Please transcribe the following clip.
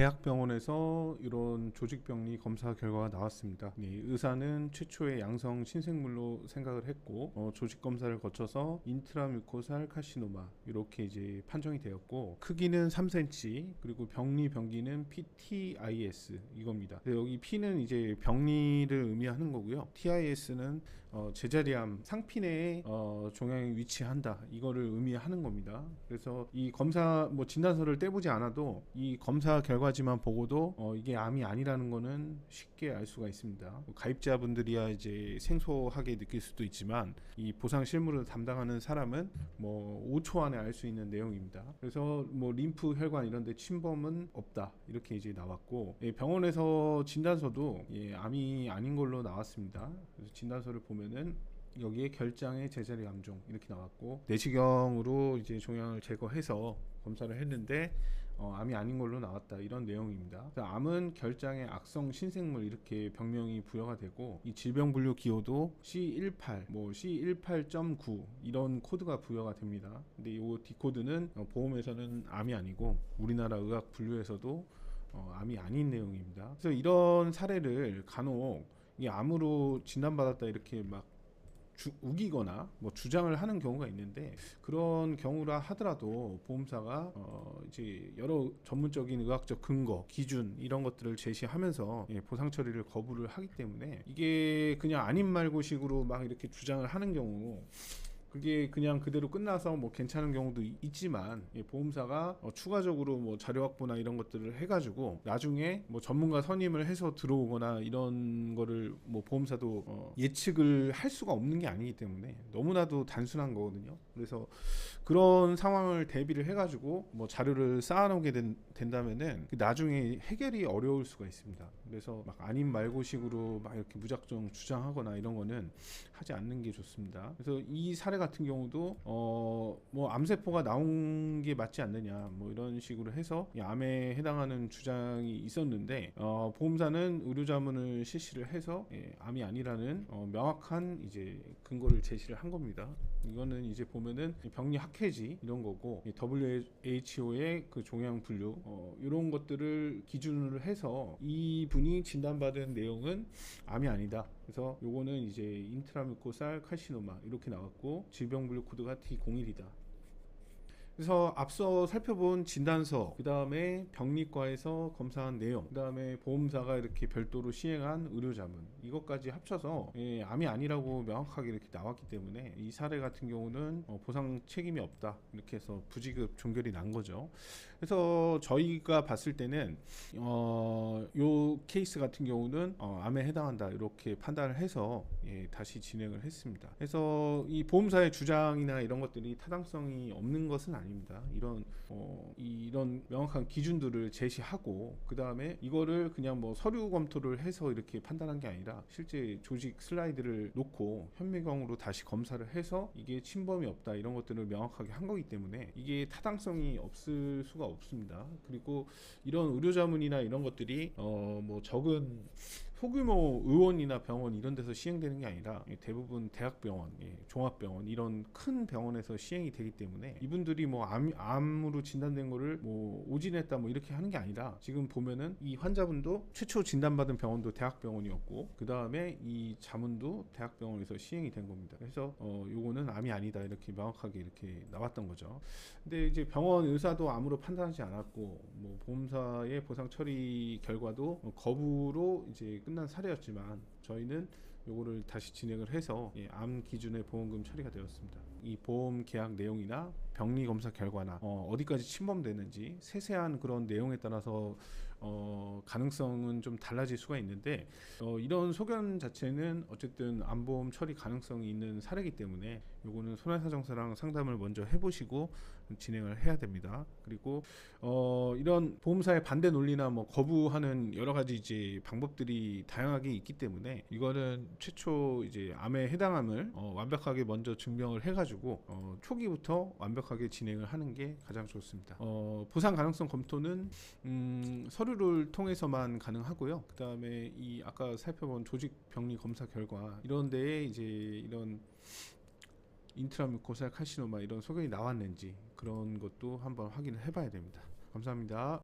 대학병원에서 이런 조직병리 검사 결과가 나왔습니다. 의사는 최초의 양성 신생물로 생각을 했고 조직 검사를 거쳐서 인트라뮤코살 카시노마 이렇게 이제 판정이 되었고, 크기는 3cm, 그리고 병리 병기는 PTIS 이겁니다. 여기 P는 이제 병리를 의미하는 거고요. TIS는 제자리암 상피 내에 종양이 위치한다 이거를 의미하는 겁니다. 그래서 이 검사 진단서를 떼보지 않아도 이 검사 결과지만 보고도 이게 암이 아니라는 거는 쉽게 알 수가 있습니다. 가입자분들이야 이제 생소하게 느낄 수도 있지만 이 보상 실무를 담당하는 사람은 5초 안에 알 수 있는 내용입니다. 그래서 림프 혈관 이런 데 침범은 없다 이렇게 이제 나왔고, 병원에서 진단서도 암이 아닌 걸로 나왔습니다. 그래서 진단서를 보면은 여기에 결장의 제자리 암종 이렇게 나왔고, 내시경으로 이제 종양을 제거해서 검사를 했는데 암이 아닌 걸로 나왔다 이런 내용입니다. 암은 결장의 악성 신생물 이렇게 병명이 부여가 되고, 이 질병분류 기호도 C18, C18.9 이런 코드가 부여가 됩니다. 근데 이 D코드는 보험에서는 암이 아니고 우리나라 의학 분류에서도 암이 아닌 내용입니다. 그래서 이런 사례를 간혹 이 암으로 진단받았다 이렇게 막 우기거나 주장을 하는 경우가 있는데, 그런 경우라 하더라도 보험사가 이제 여러 전문적인 의학적 근거, 기준 이런 것들을 제시하면서 보상 처리를 거부를 하기 때문에, 이게 그냥 아닌 말고식으로 막 이렇게 주장을 하는 경우 그게 그냥 그대로 끝나서 괜찮은 경우도 있지만, 보험사가 추가적으로 자료 확보나 이런 것들을 해가지고 나중에 전문가 선임을 해서 들어오거나 이런 거를 보험사도 예측을 할 수가 없는 게 아니기 때문에 너무나도 단순한 거거든요. 그래서 그런 상황을 대비를 해가지고 자료를 쌓아놓게 된다면은 나중에 해결이 어려울 수가 있습니다. 그래서 막 아닌 말고식으로 막 이렇게 무작정 주장하거나 이런 거는 하지 않는 게 좋습니다. 그래서 이 사례 같은 경우도 암세포가 나온 게 맞지 않느냐 이런 식으로 해서 암에 해당하는 주장이 있었는데, 보험사는 의료자문을 실시를 해서 암이 아니라는 명확한 이제 근거를 제시를 한 겁니다. 이거는 이제 보면은 병리 학회지 이런 거고, WHO의 그 종양 분류 이런 것들을 기준으로 해서 이분이 진단받은 내용은 암이 아니다. 그래서 요거는 이제 인트라뮤코살 카시노마 이렇게 나왔고, 질병분류 코드가 D01이다. 그래서 앞서 살펴본 진단서, 그 다음에 병리과에서 검사한 내용, 그 다음에 보험사가 이렇게 별도로 시행한 의료자문, 이것까지 합쳐서 암이 아니라고 명확하게 이렇게 나왔기 때문에 이 사례 같은 경우는 보상 책임이 없다 이렇게 해서 부지급 종결이 난 거죠. 그래서 저희가 봤을 때는 요 케이스 같은 경우는 암에 해당한다 이렇게 판단을 해서 다시 진행을 했습니다. 그래서 이 보험사의 주장이나 이런 것들이 타당성이 없는 것은 아닙니다. 이런 명확한 기준들을 제시하고, 그 다음에 이거를 그냥 서류 검토를 해서 이렇게 판단한 게 아니라 실제 조직 슬라이드를 놓고 현미경으로 다시 검사를 해서 이게 침범이 없다 이런 것들을 명확하게 한 거기 때문에 이게 타당성이 없을 수가 없습니다. 그리고 이런 의료자문이나 이런 것들이 적은 소규모 의원이나 병원 이런 데서 시행되는 게 아니라 대부분 대학병원, 종합병원 이런 큰 병원에서 시행이 되기 때문에, 이분들이 암으로 진단된 거를 오진했다 이렇게 하는 게 아니라, 지금 보면은 이 환자분도 최초 진단받은 병원도 대학병원이었고, 그 다음에 이 자문도 대학병원에서 시행이 된 겁니다. 그래서 요거는 암이 아니다 이렇게 명확하게 이렇게 나왔던 거죠. 근데 이제 병원 의사도 암으로 판단하지 않았고, 보험사의 보상 처리 결과도 거부로 이제 끝난 사례였지만, 저희는 요거를 다시 진행을 해서 암 기준의 보험금 처리가 되었습니다. 이 보험 계약 내용이나 병리 검사 결과나 어디까지 침범되는지 세세한 그런 내용에 따라서 가능성은 좀 달라질 수가 있는데, 이런 소견 자체는 어쨌든 암보험 처리 가능성이 있는 사례이기 때문에 요거는 손해사정사랑 상담을 먼저 해보시고 진행을 해야 됩니다. 그리고 이런 보험사의 반대 논리나 거부하는 여러 가지 이제 방법들이 다양하게 있기 때문에, 이거는 최초 이제 암에 해당함을 완벽하게 먼저 증명을 해가지고 초기부터 완벽하게 진행을 하는 게 가장 좋습니다. 보상 가능성 검토는 서류를 통해서만 가능하고요. 그 다음에 이 아까 살펴본 조직 병리 검사 결과 이런 데에 이제 이런 인트라뮤코살 카시노마 이런 소견이 나왔는지 그런 것도 한번 확인을 해봐야 됩니다. 감사합니다.